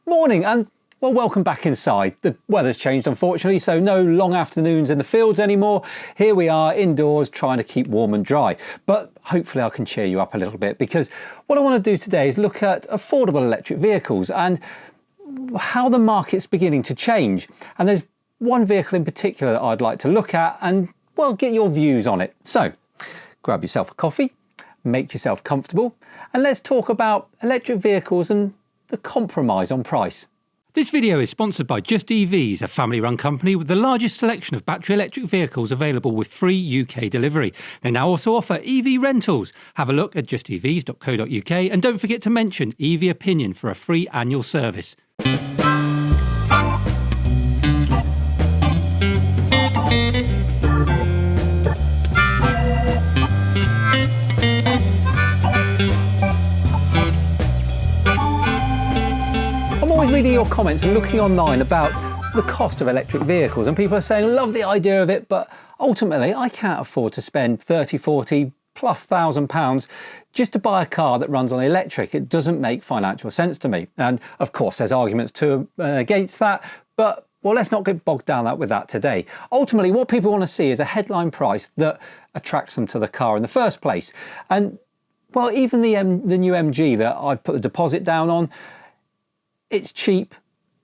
Morning and well, welcome back inside. The weather's changed unfortunately, so no long afternoons in the fields anymore. Here we are indoors trying to keep warm and dry, but hopefully I can cheer you up a little bit, because what I want to do today is look at affordable electric vehicles and how the market's beginning to change. And there's one vehicle in particular that I'd like to look at and, well, get your views on it. So grab yourself a coffee, make yourself comfortable, and let's talk about electric vehicles and the compromise on price. This video is sponsored by Just EVs, a family-run company with the largest selection of battery electric vehicles available with free UK delivery. They now also offer EV rentals. Have a look at justevs.co.uk and don't forget to mention EV Opinion for a free annual service. Reading your comments and looking online about the cost of electric vehicles, and people are saying love the idea of it, but ultimately I can't afford to spend 30, 40 plus £1,000 just to buy a car that runs on electric. It doesn't make financial sense to me. And of course there's arguments to against that, but well, let's not get bogged down with that today. Ultimately what people want to see is a headline price that attracts them to the car in the first place. And well, even the new MG that I've put the deposit down on, it's cheap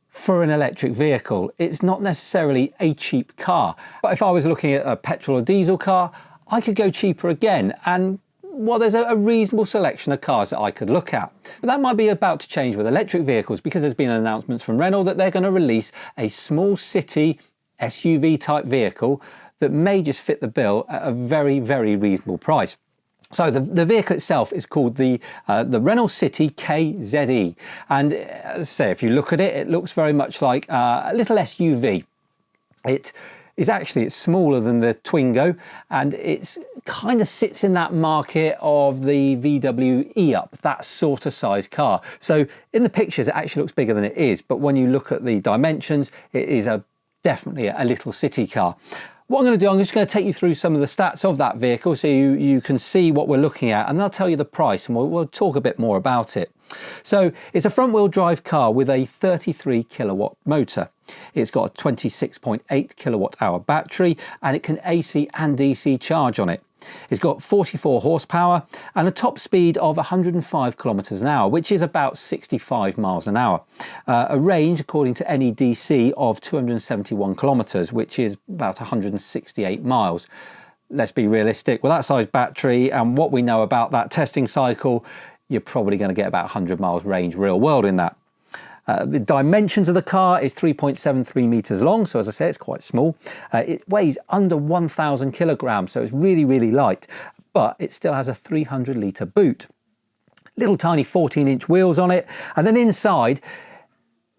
for an electric vehicle. It's not necessarily a cheap car. But if I was looking at a petrol or diesel car, I could go cheaper again. And well, there's a reasonable selection of cars that I could look at. But that might be about to change with electric vehicles, because there's been announcements from Renault that they're going to release a small city SUV type vehicle that may just fit the bill at a very, very reasonable price. So the vehicle itself is called the Renault City KZE, and as I say, if you look at it, it looks very much like a little SUV. It's smaller than the Twingo, and it's kind of sits in that market of the VW e-up, that sort of size car. So in the pictures, it actually looks bigger than it is, but when you look at the dimensions, it is definitely a little city car. What I'm going to do, I'm just going to take you through some of the stats of that vehicle so you can see what we're looking at, and I'll tell you the price and we'll talk a bit more about it. So it's a front wheel drive car with a 33 kilowatt motor. It's got a 26.8 kilowatt hour battery, and it can AC and DC charge on it. It's got 44 horsepower and a top speed of 105 kilometers an hour, which is about 65 miles an hour. A range, according to NEDC, of 271 kilometers, which is about 168 miles. Let's be realistic. With that size battery and what we know about that testing cycle, you're probably going to get about 100 miles range real world in that. The dimensions of the car is 3.73 meters long, so as I say, it's quite small. It weighs under 1,000 kilograms, so it's really, really light, but it still has a 300 litre boot. Little tiny 14-inch wheels on it, and then inside,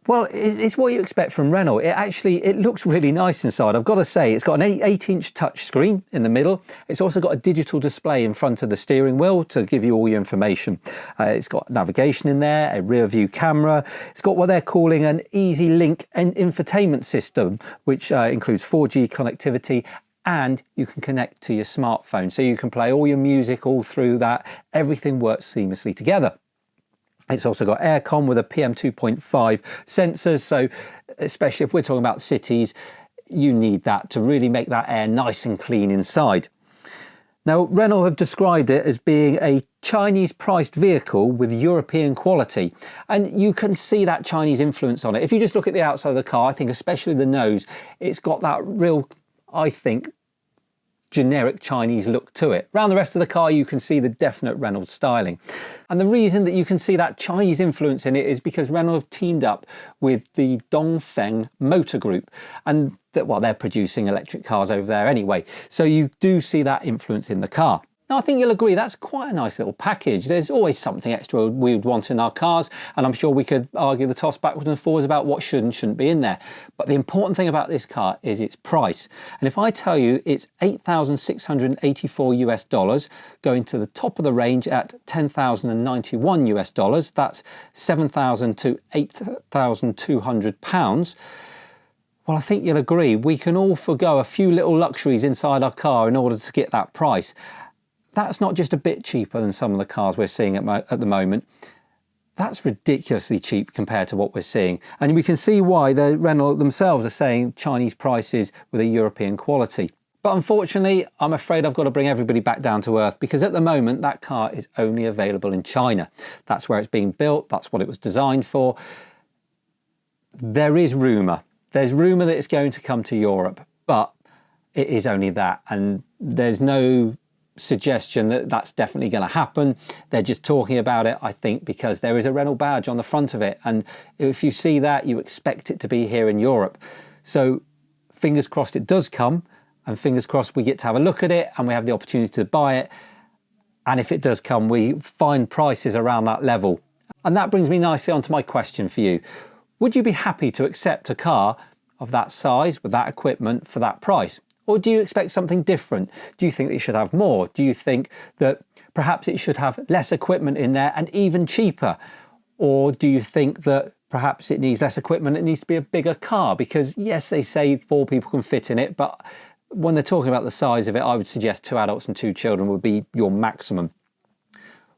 well, it's what you expect from Renault. It looks really nice inside. I've got to say, it's got an 8-inch touch screen in the middle. It's also got a digital display in front of the steering wheel to give you all your information. It's got navigation in there, a rear view camera. It's got what they're calling an Easy Link and infotainment system, which includes 4G connectivity, and you can connect to your smartphone. So you can play all your music all through that. Everything works seamlessly together. It's also got aircon with a PM2.5 sensors, so especially if we're talking about cities, you need that to really make that air nice and clean inside. Now, Renault have described it as being a Chinese-priced vehicle with European quality, and you can see that Chinese influence on it. If you just look at the outside of the car, I think especially the nose, it's got that real, I think, generic Chinese look to it. Around the rest of the car you can see the definite Renault styling, and the reason that you can see that Chinese influence in it is because Renault have teamed up with the Dongfeng Motor Group, and they're producing electric cars over there anyway, so you do see that influence in the car. Now, I think you'll agree that's quite a nice little package. There's always something extra we would want in our cars, and I'm sure we could argue the toss backwards and forwards about what should and shouldn't be in there. But the important thing about this car is its price. And if I tell you it's $8,684 US, going to the top of the range at $10,091 US, that's $7,000 to £8,200. Well, I think you'll agree we can all forgo a few little luxuries inside our car in order to get that price. That's not just a bit cheaper than some of the cars we're seeing at the moment. That's ridiculously cheap compared to what we're seeing. And we can see why the Renault themselves are saying Chinese prices with a European quality. But unfortunately, I'm afraid I've got to bring everybody back down to earth, because at the moment that car is only available in China. That's where it's being built. That's what it was designed for. There is rumour. There's rumour that it's going to come to Europe, but it is only that. And there's no suggestion that that's definitely going to happen. They're just talking about it, I think, because there is a Renault badge on the front of it. And if you see that, you expect it to be here in Europe. So fingers crossed it does come. And fingers crossed we get to have a look at it and we have the opportunity to buy it. And if it does come, we find prices around that level. And that brings me nicely onto my question for you. Would you be happy to accept a car of that size, with that equipment, for that price? Or do you expect something different? Do you think it should have more? Do you think that perhaps it should have less equipment in there and even cheaper? Or do you think that perhaps it needs less equipment, it needs to be a bigger car? Because yes, they say 4 people can fit in it, but when they're talking about the size of it, I would suggest 2 adults and 2 children would be your maximum.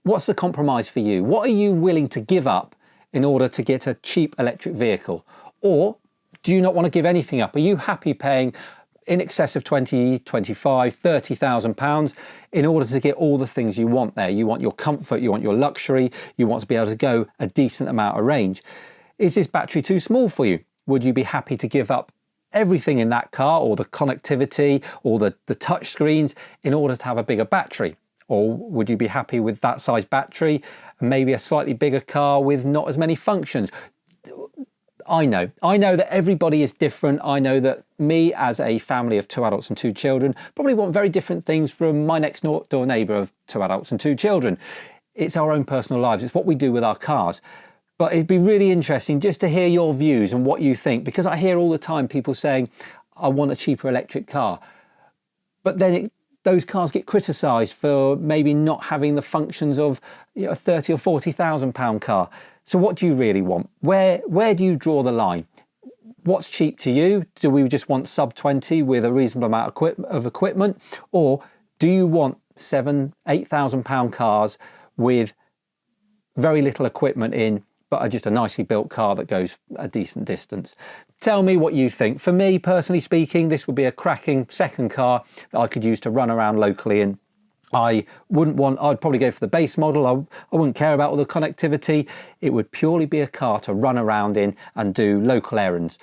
What's the compromise for you? What are you willing to give up in order to get a cheap electric vehicle? Or do you not want to give anything up? Are you happy paying in excess of 20, 25, 30,000 pounds in order to get all the things you want there? You want your comfort, you want your luxury, you want to be able to go a decent amount of range. Is this battery too small for you? Would you be happy to give up everything in that car, or the connectivity, or the touch screens, in order to have a bigger battery? Or would you be happy with that size battery and maybe a slightly bigger car with not as many functions? I know that everybody is different. I know that me, as a family of 2 adults and 2 children, probably want very different things from my next door neighbour of 2 adults and 2 children. It's our own personal lives. It's what we do with our cars. But it'd be really interesting just to hear your views and what you think, because I hear all the time people saying, I want a cheaper electric car. But then those cars get criticised for maybe not having the functions of a 30 or 40,000 pound car. So what do you really want? Where do you draw the line? What's cheap to you? Do we just want sub 20 with a reasonable amount of equipment? Or do you want 7,000, 8,000 pound cars with very little equipment in, but are just a nicely built car that goes a decent distance? Tell me what you think. For me, personally speaking, this would be a cracking second car that I could use to run around locally in. I'd probably go for the base model. I wouldn't care about all the connectivity. It would purely be a car to run around in and do local errands.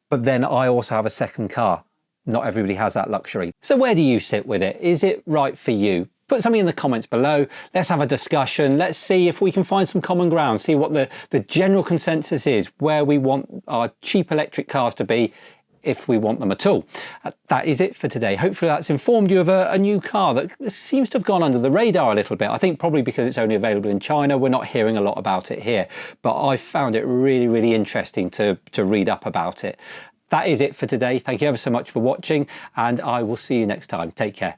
But then I also have a second car. Not everybody has that luxury. So where do you sit with it? Is it right for you? Put something in the comments below. Let's have a discussion. Let's see if we can find some common ground, see what the general consensus is, where we want our cheap electric cars to be, if we want them at all. That is it for today. Hopefully that's informed you of a new car that seems to have gone under the radar a little bit. I think probably because it's only available in China, we're not hearing a lot about it here. But I found it really, really interesting to read up about it. That is it for today. Thank you ever so much for watching, and I will see you next time. Take care.